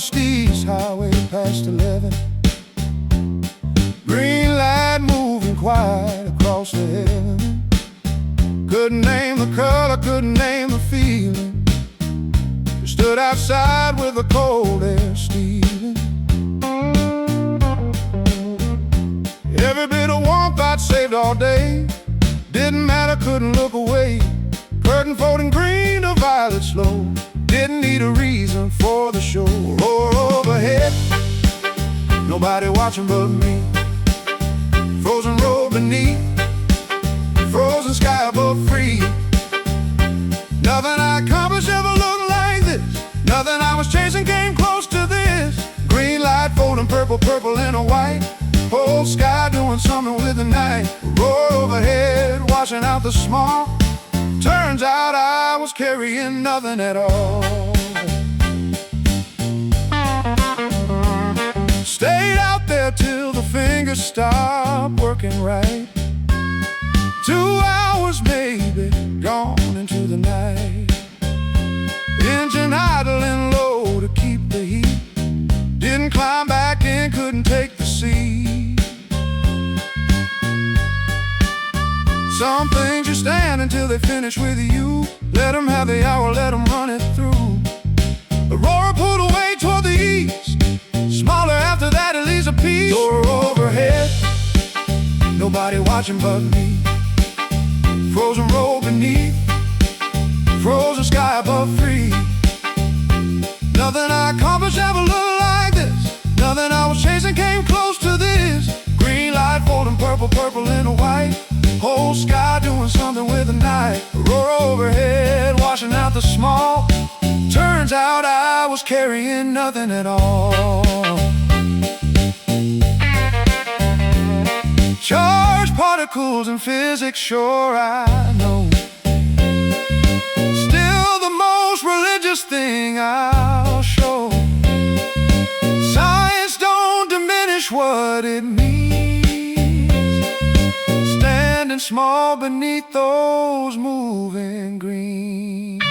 Steese Highway past 11. Green light moving quiet across the heaven. Couldn't name the color, couldn't name the feeling. Just stood outside with the cold air stealing. Every bit of warmth I'd saved all day. Didn't matter, couldn't look away. Curtain folding green to violet slow. Didn't need a reason for the show. Roar overhead, nobody watching but me. Frozen road beneath, frozen sky above free. Nothing I accomplished ever looked like this. Nothing I was chasing came close to this. Green light folding purple, purple and a white. Whole sky doing something with the night. Roar overhead, washing out the small. Turns out I was carrying nothing at all. Stayed out there till the fingers stopped working right. 2 hours maybe, gone into the night. Engine idling low to keep the heat. Didn't climb back in, couldn't take the seat. Some things you stand until they finish with you. Let them have the hour, let them run it through. Aurora pulled away toward the east. Smaller after that, it leaves a piece. Door overhead, nobody watching but me. Frozen road beneath, frozen sky above free. Nothing I accomplished ever looked like this. Nothing I was chasing came close to this. Green light folding purple, purple and white. Whole sky doing something with the night. Aurora overhead, washing out the small. Turns out I was carrying nothing at all. Charged particles in physics, sure I know. Still the most religious thing I'll show. Science don't diminish what it means. Standing small beneath those moving greens.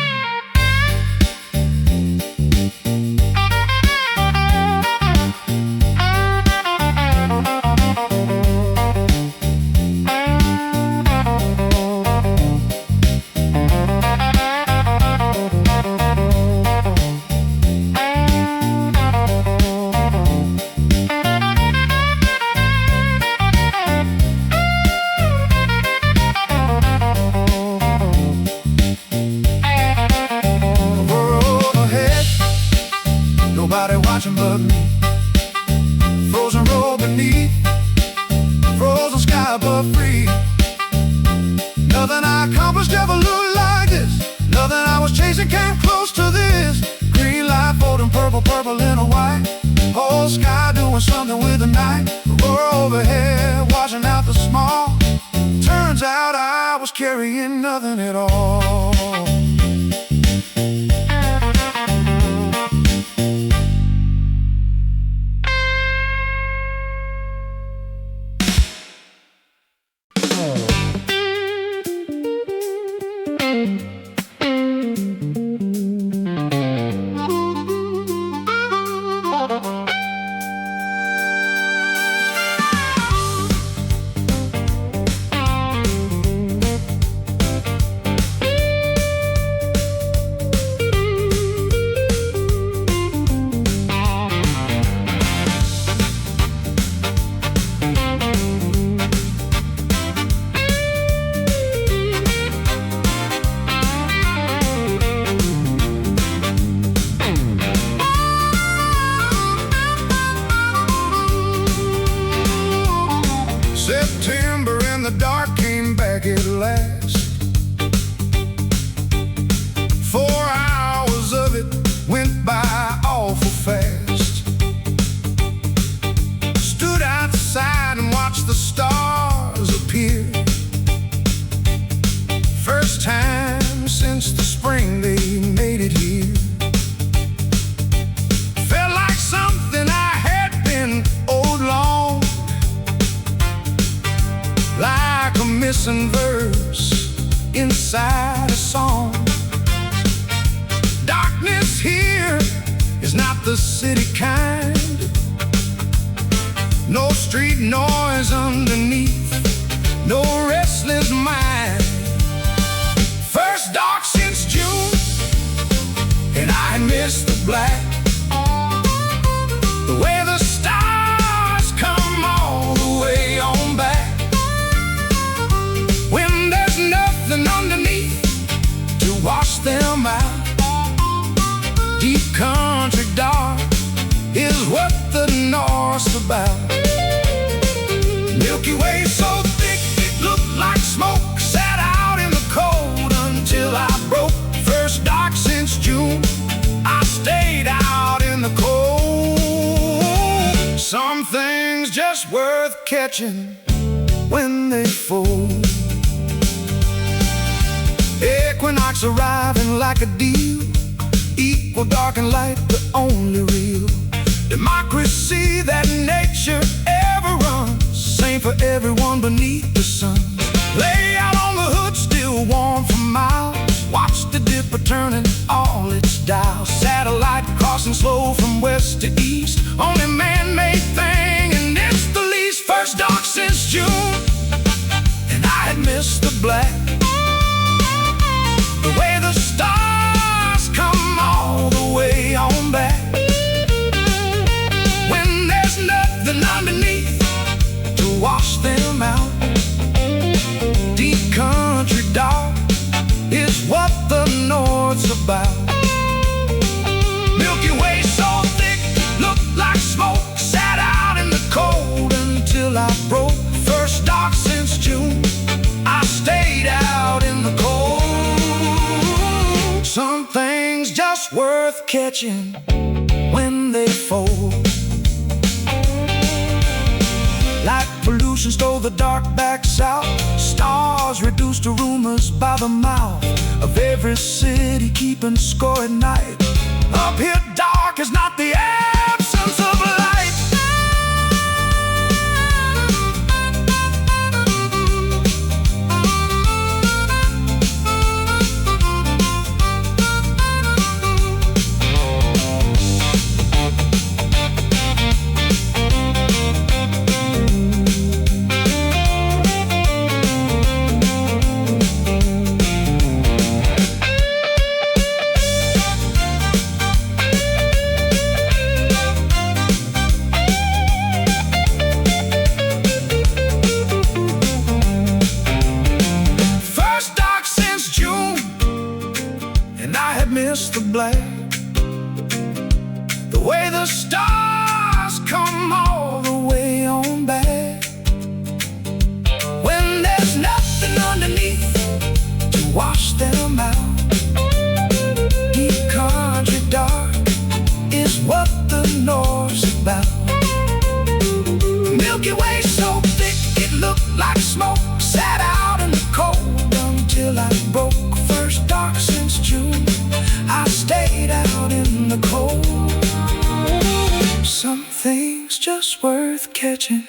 Nobody watching but me. Frozen road beneath, frozen sky above free. Nothing I accomplished ever looked like this. Nothing I was chasing came close to this. Green light folding purple, purple and a white. Whole sky doing something with the night. Aurora overhead, washing out the small. Turns out I was carrying nothing at all. the city kind. No street noise underneath, no restless mind. First dark since June, and I miss the black. The way the stars come all the way on back. When there's nothing underneath to wash them out. Deep country dark is what the North's about. Milky Way so thick it looked like smoke. Sat out in the cold until I broke. First dark since June, I stayed out in the cold. Some things just worth catching when they fold. Equinox arriving like a deal. Equal dark and light, the only real democracy that nature ever runs. Same for everyone beneath the sun. Lay out on the hood, still warm for miles. Watch the dipper turning all its dials. Satellite crossing slow from west to east. Only man-made thing, and it's the least. First dark since June, and I had missed the black. The way the stars come all the way on back. When there's nothing underneath to wash them out. Deep country dark is what the North's about. Milky Way so thick, looked like smoke. Sat out in the cold until I broke. First dark since June, I stayed out in the cold. Some things just worth catching when they fold. Like pollution stole the dark back south. Stars reduced to rumors by the mouth of every city keeping score at night. Up here dark is not the absence of light. The black, the way the stars come all the way on back. When there's nothing underneath to wash them out. Deep country dark is what the North's about. Milky Way so thick it looked like smoke. Sat out in the cold until I broke. First dark since June, I stayed out in the cold. Some things just worth catching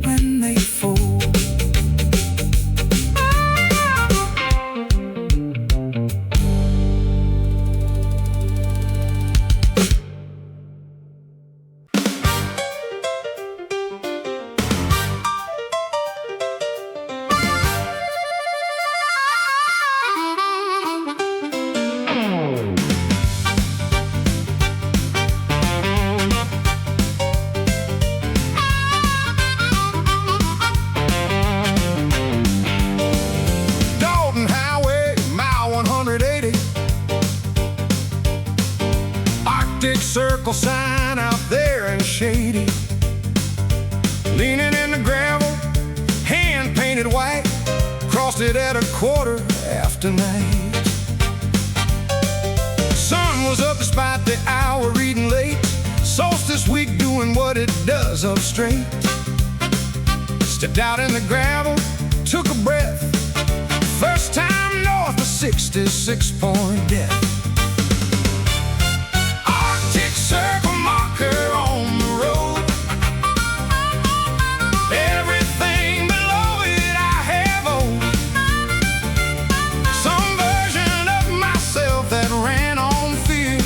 when they fold. Circle sign out there and shady. Leaning in the gravel, hand painted white. Crossed it at 9:15. Sun was up despite the hour, reading late. Solstice week doing what it does up straight. Stepped out in the gravel, took a breath. First time north of 66-point death. Circle marker on the road. Everything below it I have owned. Some version of myself that ran on fear.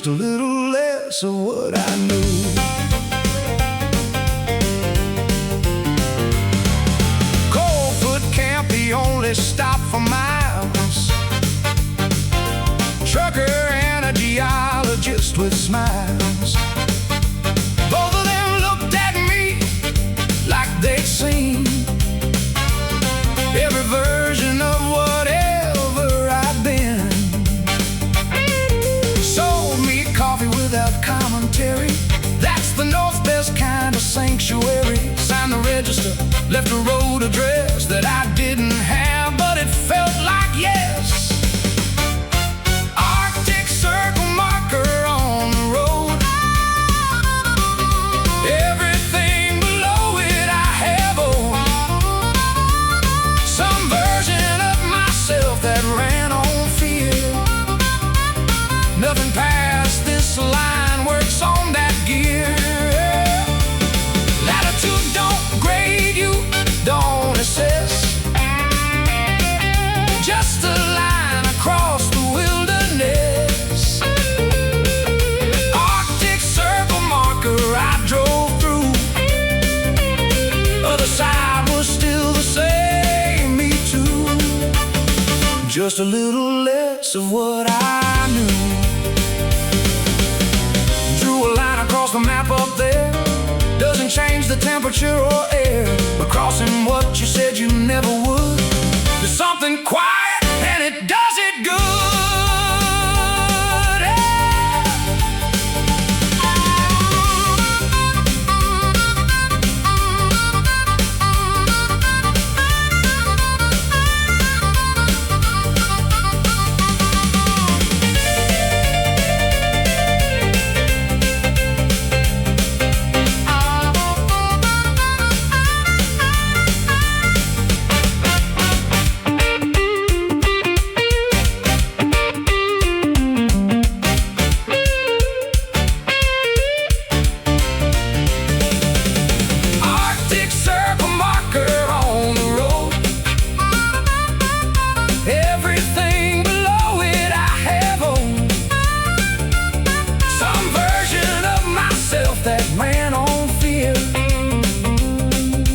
a little less of what I knew. Coldfoot Camp, the only stop for miles. Trucker and a geologist with smiles. Both of them looked at me like they'd seen every version of whatever I've been. Sold me coffee without commentary. That's the North's best kind of sanctuary. Signed the register, left a road address that I didn't have, but it felt like yes. Arctic circle marker on the road. Everything below it I have owned. Some version of myself that ran on fear. Nothing past this line works on that gear. Latitude don't grade you, don't assess. Just a line across the wilderness. Arctic circle marker I drove through. Other side was still the same, me too. Just a little less of what I knew. Drew a line across the map up there. Doesn't change the temperature or air, but crossing what you said you never would. There's something quiet and it does it good.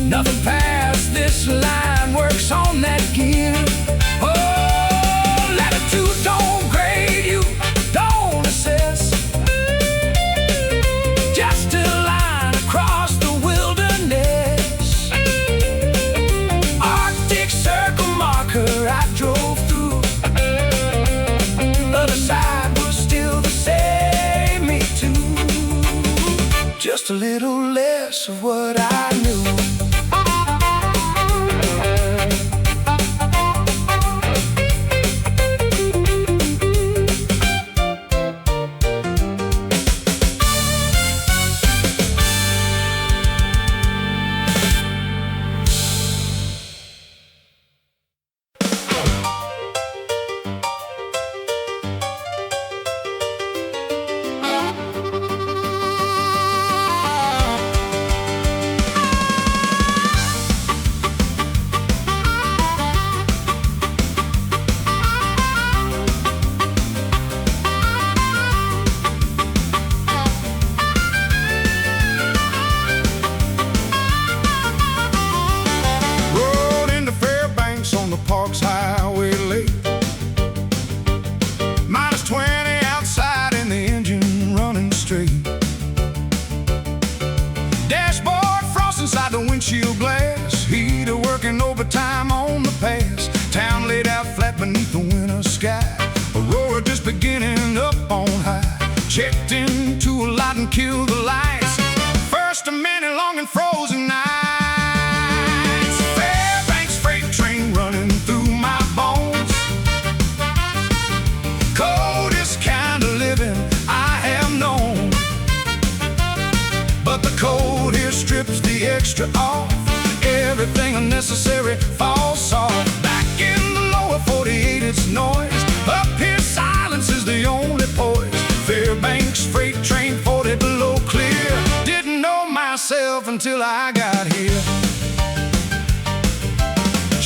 Nothing past this line works on that gear. Oh, latitude don't grade you, don't assess. Just a line across the wilderness. Arctic circle marker I drove through. Other side was still the same, me too. Just a little less of what I knew. Parks Highway late. -20 outside and the engine running straight. Dashboard frost inside the windshield glass. Heater working overtime on the pass. Town laid out flat beneath the winter sky. Aurora just beginning up on high. Checked into a lot and killed the lights. First of many long and frozen nights. Fairbanks Freight train running through my bones. Coldest kind of living I have known. But the cold here strips the extra off. Everything unnecessary falls soft. Back in the lower 48 it's noise. Up here silence is the only poise. Fairbanks Freight train 40 below clear. Didn't know myself until I got here.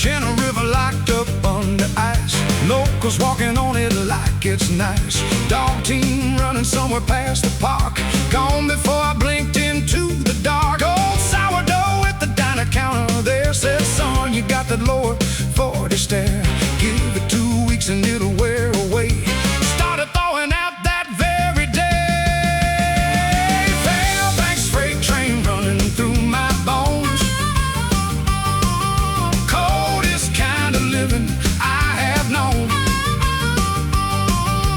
Channel River locked up under ice. Locals walking on it like it's nice. Dog team running somewhere past the park. Gone before I blinked into the dark. Old sourdough at the diner counter there said, son, you got that lower 40 stare. Give it 2 weeks and it'll wear away. Started thawing out that very day. Fairbanks Freight train running through my bones. Coldest kind of living I have known.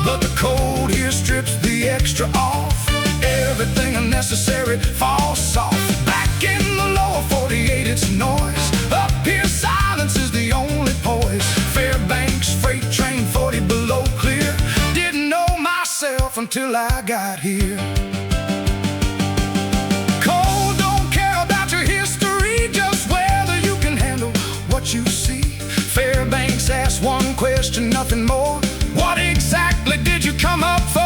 But the cold here strips the extra off. Everything unnecessary falls soft. Back in the lower 48 it's noise. Up here silence is the only poise. Fairbanks Freight train 40 below clear. Didn't know myself until I got here. Cold don't care about your history, just whether you can handle what you see. Fairbanks asks one question, nothing more. What exactly did you come up for?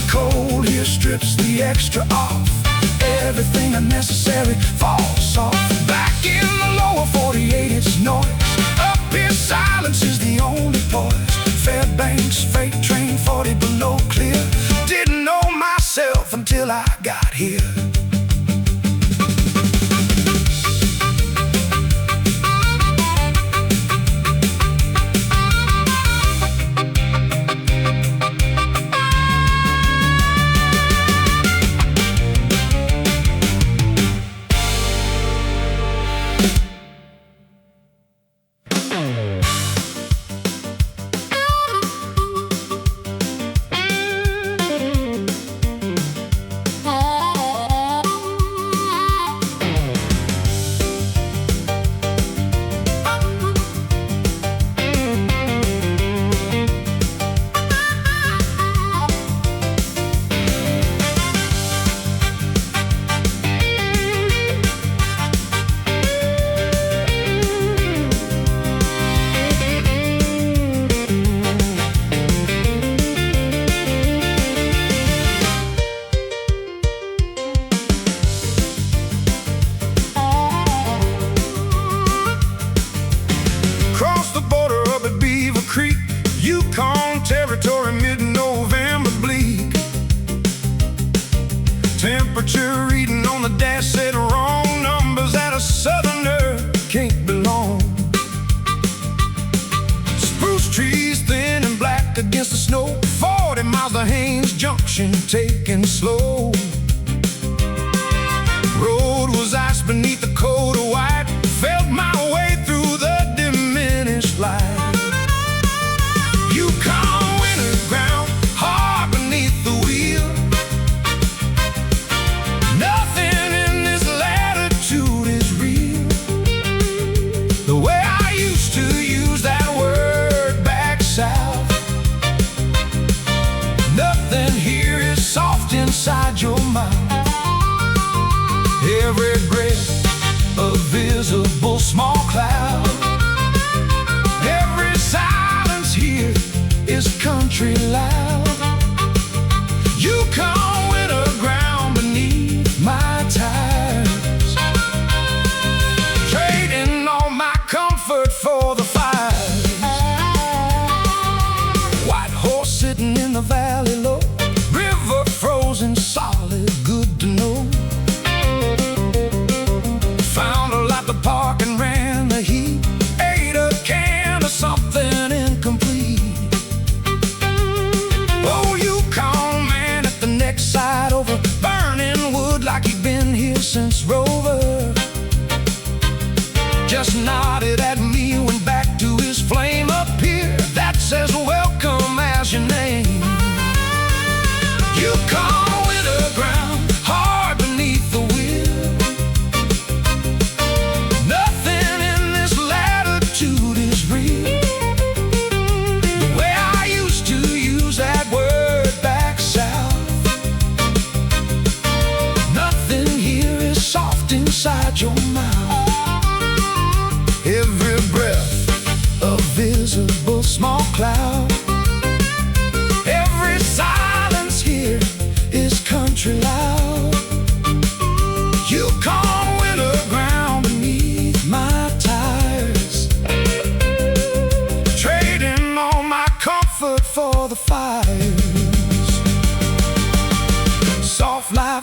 Cold here strips the extra off. Everything unnecessary falls off. Back in the lower 48 it's noise. Up here silence is the only poise. Fairbanks Freight train 40 below clear. Didn't know myself until I got here. Yukon territory, mid-November bleak. Temperature reading on the dash said wrong numbers that a southerner can't belong. Spruce trees thin and black against the snow. 40 miles to Haines Junction, taking slow. Road was ice beneath the coat of white. Felt my way through the diminished light. Yukon winter ground, hard beneath the wheel. Nothing in this latitude is real. The way I used to use that word back south. Nothing here is soft inside your mouth. Every breath a visible small cloud. Every silence here is country loud. Yukon winter ground beneath my tires. Trading all my comfort for the fires. White horse sitting in the valley low. River frozen solid, good to know. Found a lot to park and ran the heat. Ate a can of something incomplete. Oh, Yukon man at the next side over. Burning wood like he'd been here since Rover. Just nodded at me, went back to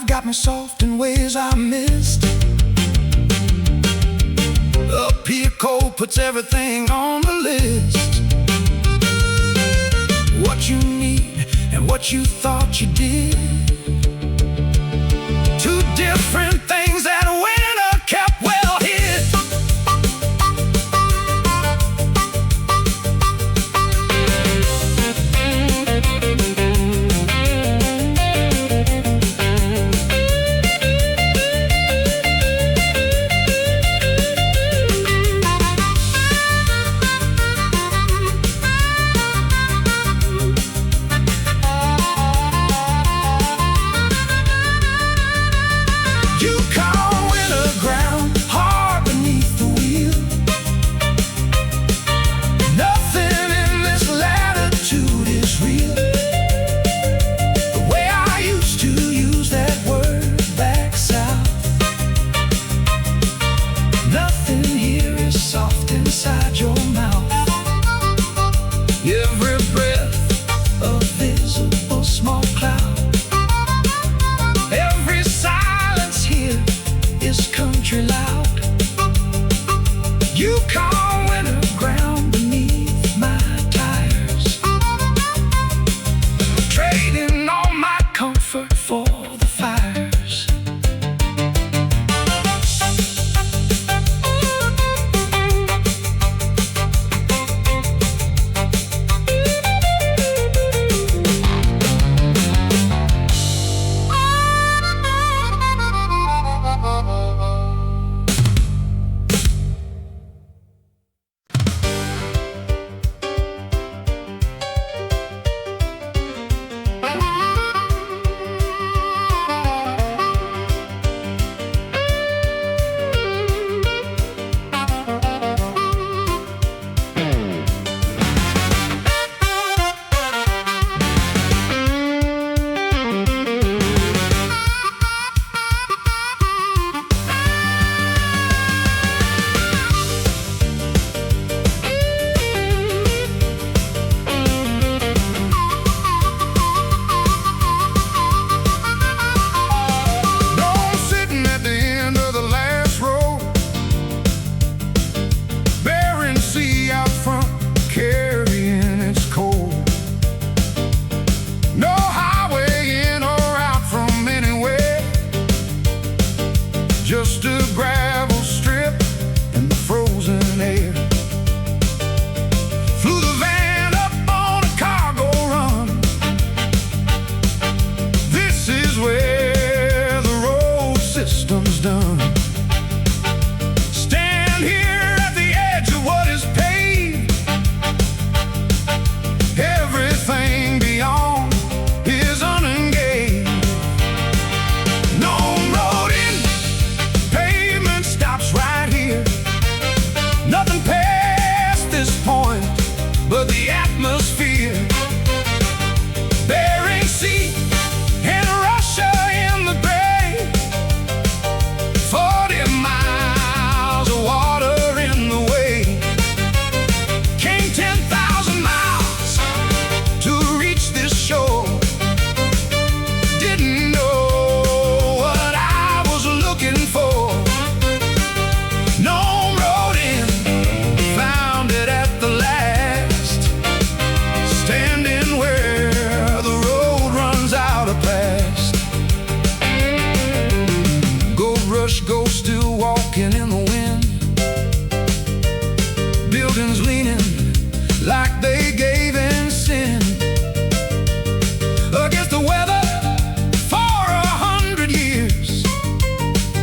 I've got me soft in ways I missed. Up here cold puts everything on the list. What you need and what you thought you did, two different things that winter kept well hid. Yukon winter ground, hard beneath the wheel. Nothing in this latitude is real. The way I used to use that word back south. Nothing here is soft inside your mouth. Every breath a visible small cloud. Every silence here is country loud. Yukon winter ground beneath my tires, trading all my comfort for the fires. Nome sitting at the end of the last road, Bering Sea out front, carrying its coal. No highway in or out from anywhere, just a gravel strip and the frozen air. Flew the van up on a cargo run. This is where the road system's done. Stand here at the edge of what is paved. Everything beyond is unengaged. Nome road in, pavement stops right here. Nothing past this point but the atmosphere. Bering Sea and Russia in the gray. 40 miles of water in the way. Came 10,000 miles to reach this shore. Didn't know what I was looking for. Nome road in, found it at the last. Standing where the road runs out of past. Gold rush, gold still walking in the wind. Buildings leaning like they gave in sin. Against the weather for 100 years.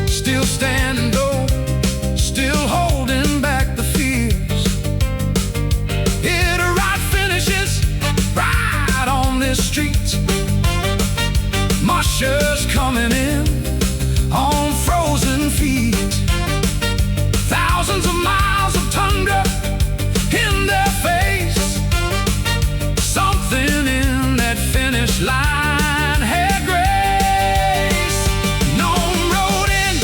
Still standing though, still holding back the fears. It right finishes right on this street. Mushers coming in on frozen feet. Thousands of miles of tundra in their face. Something in that finish line had grace. Nome road in,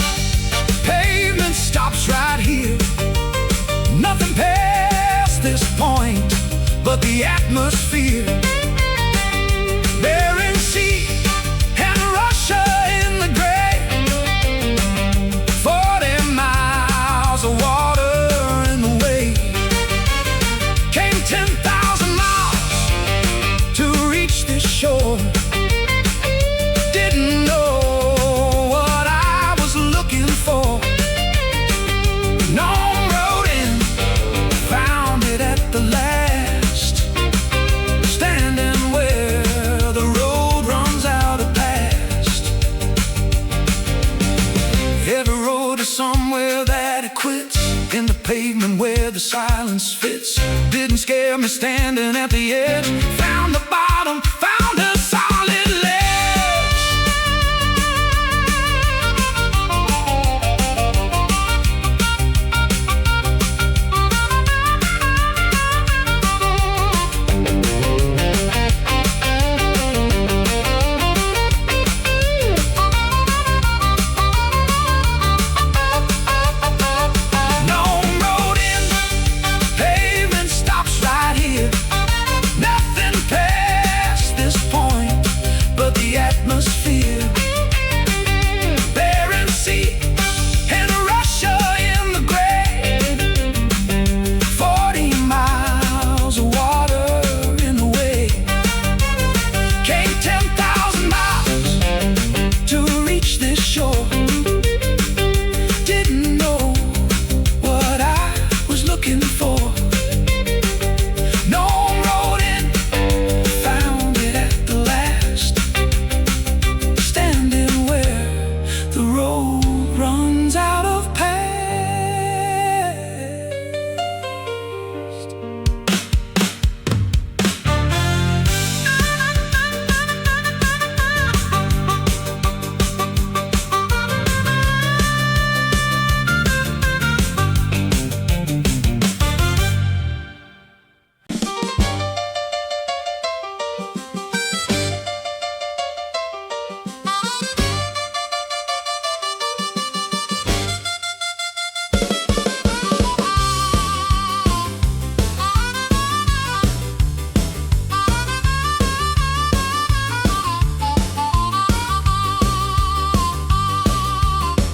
pavement stops right here. Nothing past this point but the atmosphere. Bering Sea and Russia in the balance fits. Didn't scare me standing at the edge. Found the bottom, found a solid ledge. Nome road in, pavement stops right here. Nothing past this point but the atmosphere. Barren sea and Russia in the gray. 40 miles of water in the way. Came 10,000 miles to reach this shore. Didn't know what I was looking for. Nome road in, found it at the last. Standing where the road runs out of past.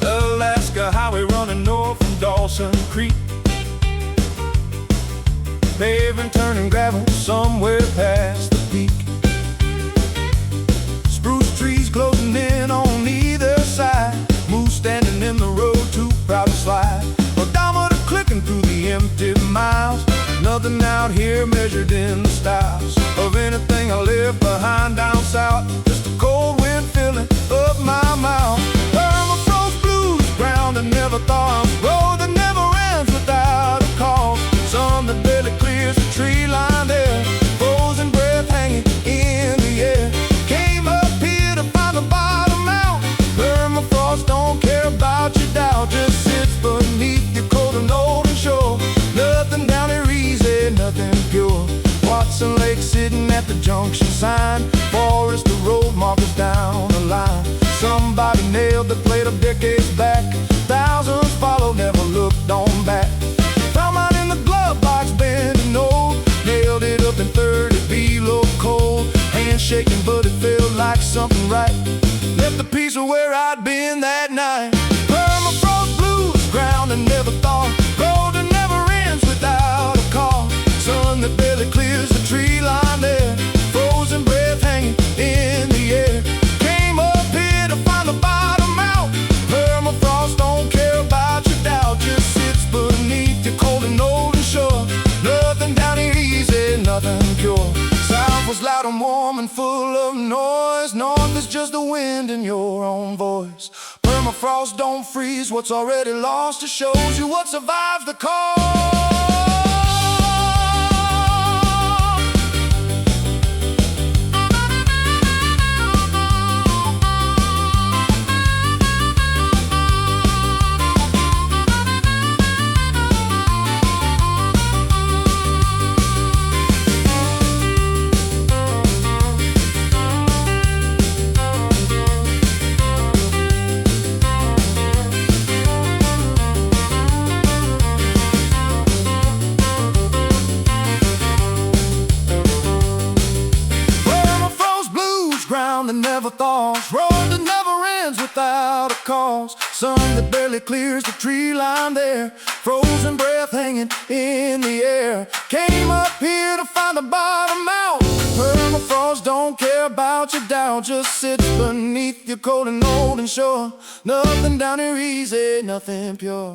Alaska highway running north from Dawson Creek. Paving, turning gravel somewhere past the peak. Spruce trees closing in on either side. Moose standing in the road, too proud to slide. Odometer clicking through the empty miles. Nothing out here measured in the styles of anything I left behind down south. Just a cold wind filling up my mouth. Permafrost blues, ground that never thaws. Road that never ends without a cause. Sun that barely clears the tree line there. Frozen breath hanging in the air. Came up here to find the bottom out. Permafrost don't care about your doubt. Just sits beneath your cold and old shore. Nothing down here easy, nothing pure. Watson Lake sitting at the junction sign. Forest, the road markers down the line. Somebody nailed the plate of decades back. Thousands followed, never looked on back. Found mine in the glove box, bending old. Nailed it up in 30 below cold. Hand shaking, but it felt like something right. Left a piece of where I'd been that night. Permafrost blues, ground that never thawed. Road that never ends without a call. Sun that barely clears the tree line there. Frozen breath hanging in the air. Came up here to find the bottom out. Permafrost don't care about your doubt. Just sits beneath your cold and old shore. Nothing down here easy, nothing pure. South was loud and warm and full of noise. North is just the wind in your own voice. Permafrost don't freeze what's already lost. It shows you what survives the cold. That never thaws. Road that never ends without a cause. Sun that barely clears the tree line there. Frozen breath hanging in the air. Came up here to find the bottom out. Permafrost don't care about your doubt. Just sits beneath your cold and old and shore. Nothing down here easy, nothing pure.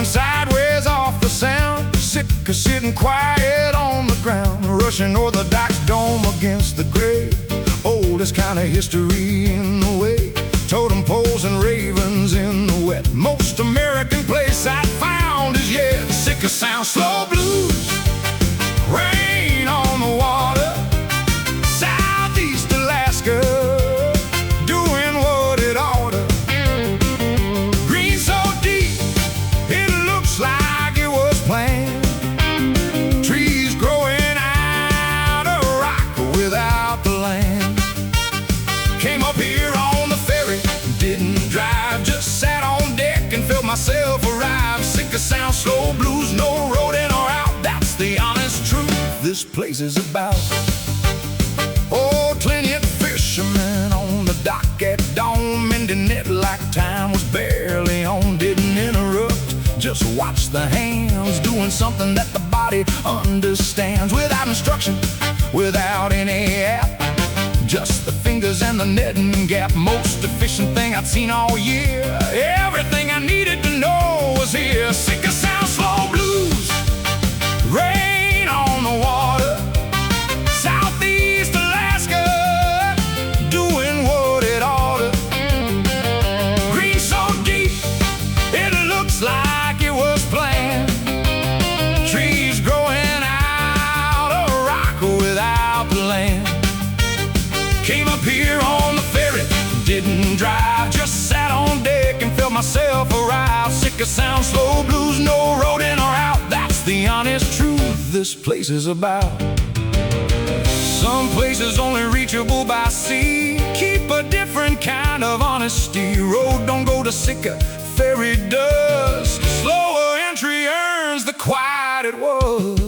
coming sideways off the sound. Sitka sitting quiet on the ground, rushing o'er the dock's dome against the grave. Oldest kind of history in the way, totem poles and ravens in the wet. Most American place I found is yet Sitka Sound Slow Blues. Rain on the water, southeast Alaska, doing what it oughta. Green so deep, it looks like it was planned. Trees growing out of rock without the land. Came up here on the ferry, didn't drive, just sat on deck and felt myself arrive. Sitka Sound Slow Blues, no road in or out, that's the honest truth this place is about. Old Clint fishermen on the dock at dawn, mending net like time was barely on. Didn't interrupt, just watch the hands, doing something that the body understands. Without instruction, without any app, just the fingers and the netting gap. Most efficient thing I'd seen all year. Everything I needed to know was here. Sitka Sound Slow Blues. Rain on the water, southeast Alaska, doing what it oughta. Green so deep, it looks like it was planned. Trees growing out of rock without the land. Came up here on the ferry, didn't drive, just sat on deck and felt myself arrive. Sitka Sound Slow Blues, no road in or out, that's the honest truth this place is about. Some places only reachable by sea, keep a different kind of honesty. Road don't go to Sitka, ferry does. Slower entry earns the quiet it was.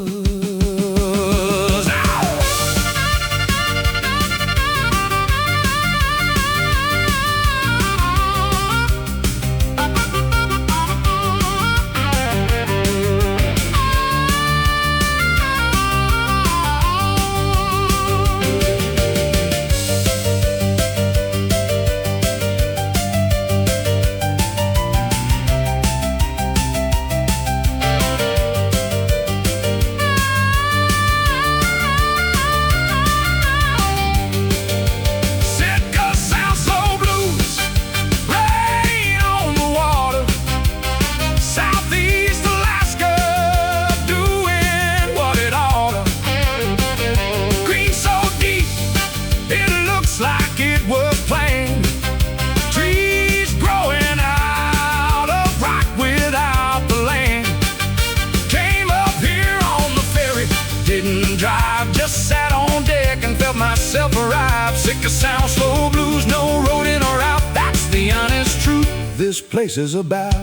Just sat on deck and felt myself arrive. Sitka Sound Slow Blues, no road in or out, that's the honest truth this place is about.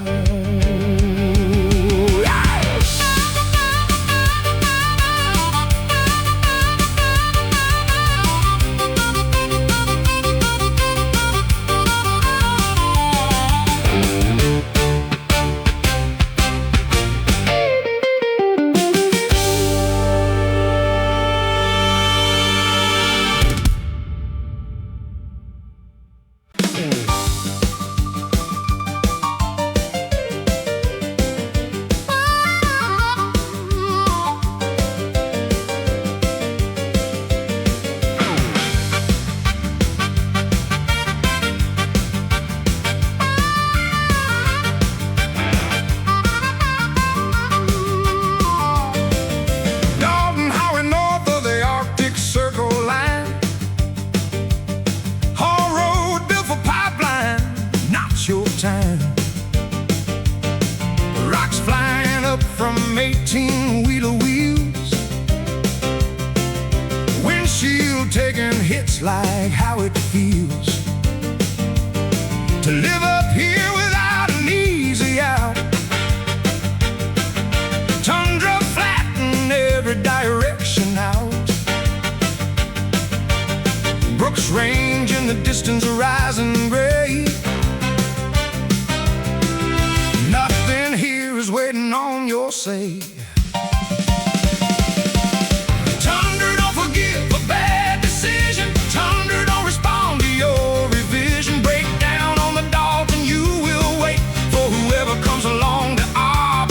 Rocks flying up from 18-wheeler wheels, windshield taking hits like how it feels to live up here without an easy out. Tundra flat in every direction out. Brooks range in the distance, rising gray. Nothing here is waiting on your say. Tundra don't forgive a bad decision. Tundra don't respond to your revision. Break down on the Dalton, you will wait for whoever comes along to arbor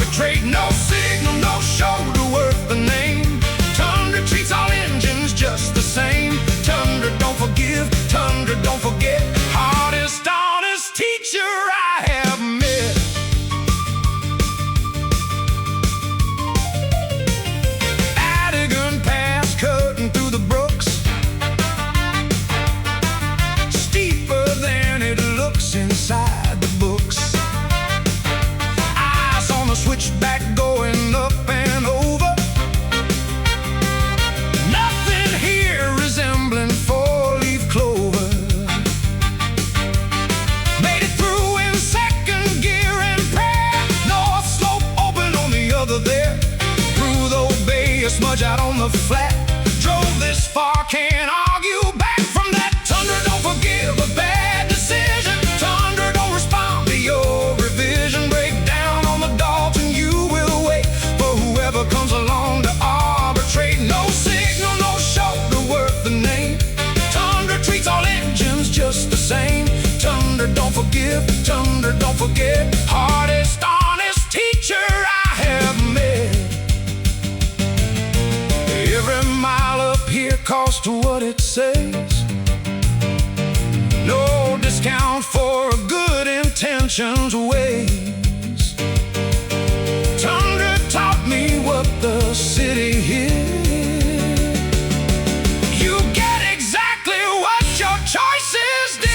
smudge out on the flat. Drove this far, can't argue back from that. Tundra don't forgive a bad decision. Tundra don't respond to your revision. Break down on the Dalton, you will wait for whoever comes along to arbitrate. No signal, no shoulder worth the name. Tundra treats all engines just the same. Tundra don't forgive, Tundra don't forget. Hardest, honest teacher I have met. Every mile up here costs what it says. No discount for good intentions ways. Tundra taught me what the city is. You get exactly what your choices did.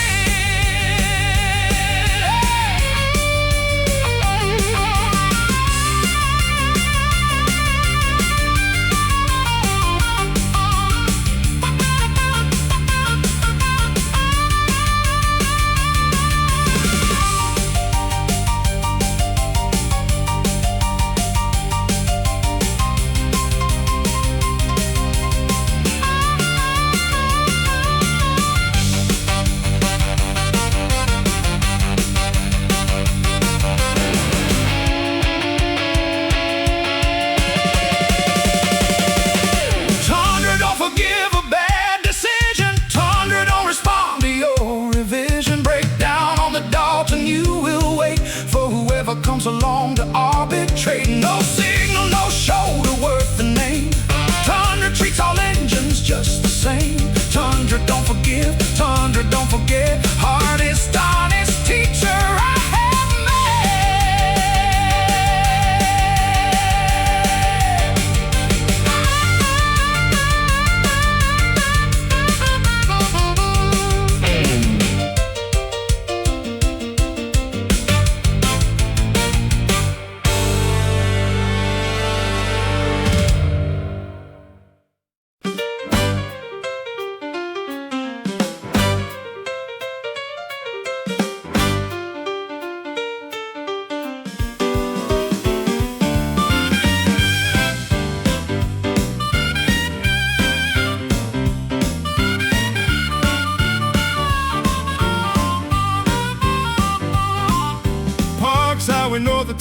Comes along to arbitrate. No signal, no shoulder worth the name. Tundra treats all engines just the same. Tundra don't forgive, Tundra don't forget. Hardest, honest teacher I have north of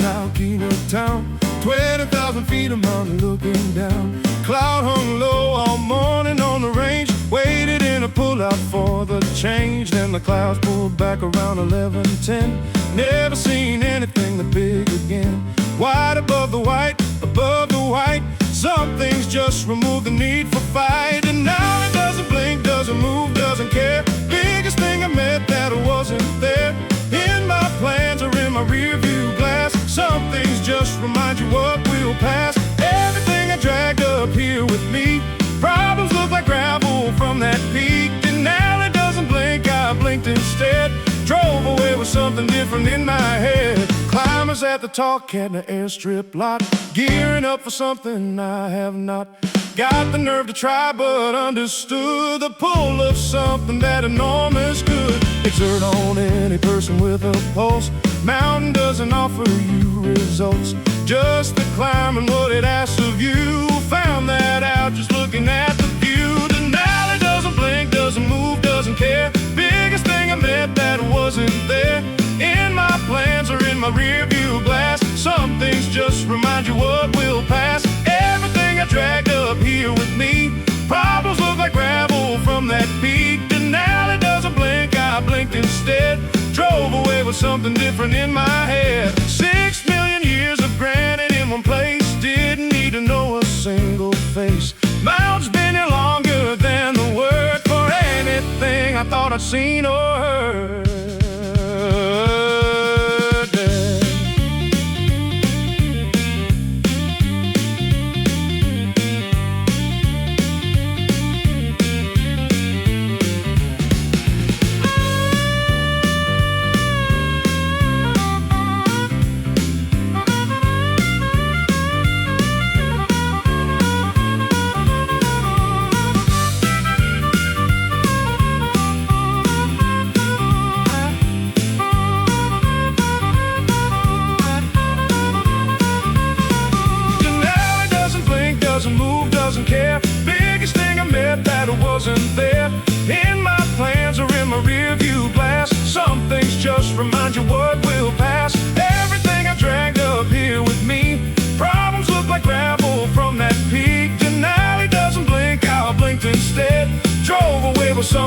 town, 20,000 feet a mountain looking down. Cloud hung low all morning on the range. Waited in a pull-out for the change. Then the clouds pulled back around 11:10. Never seen anything that big again. White above the white, above the white. Some things just remove the need for fight. And now it doesn't blink, doesn't move, doesn't care. Biggest thing I met that wasn't there. In my plans or in my rear view glass. Some things just remind you what will pass. Everything I dragged up here with me. Problems look like gravel from that peak. Denali doesn't blink, I blinked instead. Drove away with something different in my head. Climbers at the tall cat in the airstrip lot. Gearing up for something I have not got the nerve to try, but understood the pull of something that enormous could exert on any person with a pulse. Mountain doesn't offer you results, just the climb and what it asks of you. Found that out just looking at the view. Denali doesn't blink, doesn't move, doesn't care. Biggest thing I met that wasn't there. In my plans or in my rear view glass. Some things just remind you what will pass. Everything I dragged up here with me. Problems look like gravel from that peak. Denali doesn't blink, I blinked instead. Drove away with something different in my head. 6 million years of granite in one place. Didn't need to know a single face. Mountains been here longer than the word for anything I thought I'd seen or heard.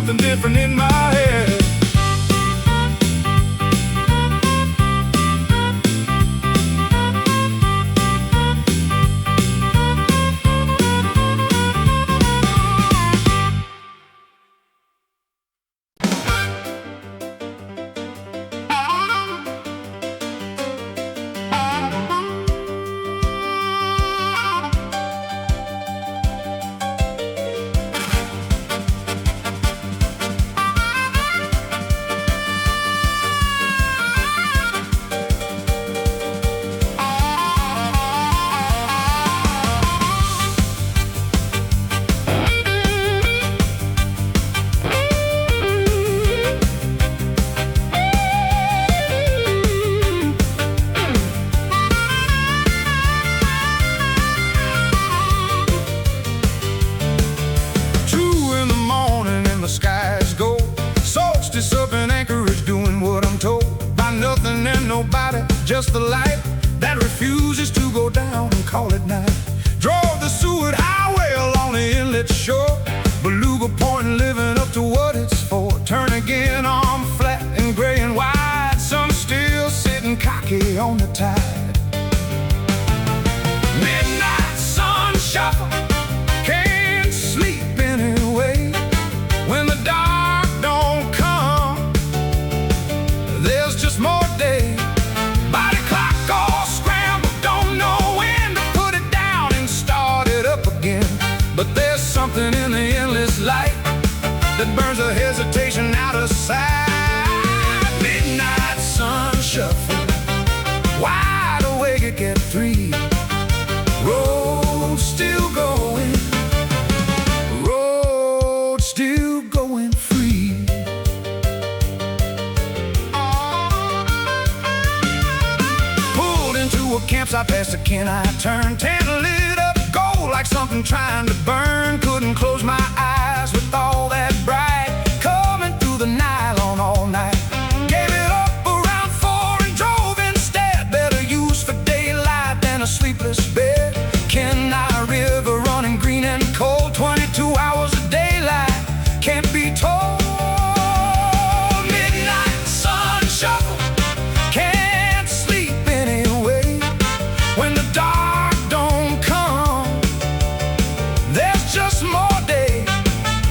something different in my head. Just the light that refuses to go down and call it night. Drove the Seward Highway along the inlet shore, Beluga Point living up to what it's for. Turn again on flat and gray and wide, sun still sitting cocky on the tide. Midnight sun shuffle, can't sleep anyway. When the dark don't come, there's just more day. Body clock all scrambled, don't know when to put it down and start it up again. But there's something in the endless light that burns the hesitation out of sight. Midnight sun shuffle, wide awake at get 3. Road still going, road still going free. A campsite past the Kenai turn, tent lit up gold like something trying to burn. Couldn't close my eyes with all that bright coming through the nylon all night. Gave it up around 4 and drove instead. Better use for daylight than a sleepless bed. Kenai River running green and cold, 22 hours of daylight can't be told. Midnight sun shuffle, can't sleep anyway. When the dark don't come, there's just more day.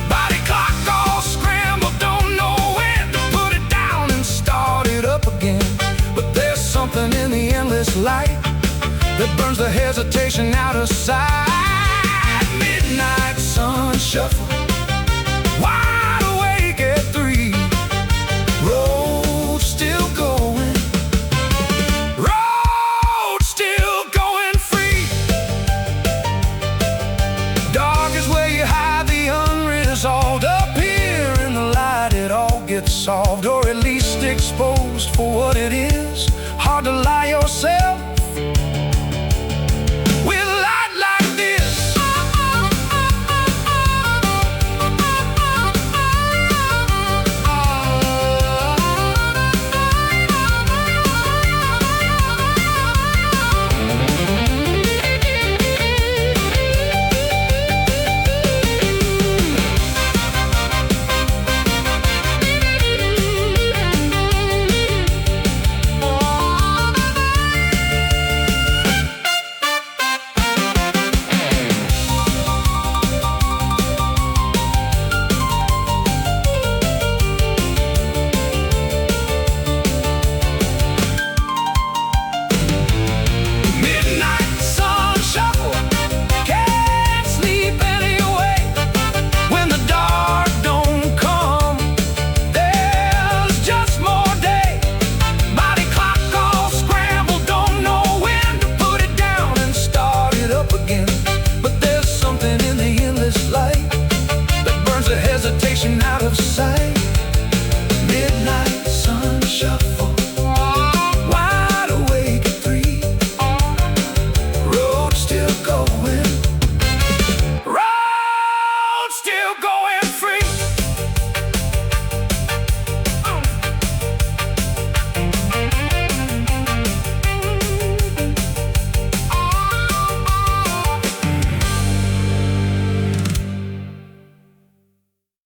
Body clock all scrambled, don't know when to put it down and start it up again. But there's something in the endless light that burns the hesitation out of sight. Midnight sun shuffle, wide awake at 3. Road still going, solved, or at least exposed for what it is. Hard to lie yourself with a light like this. Out of sight, midnight sun shuffle.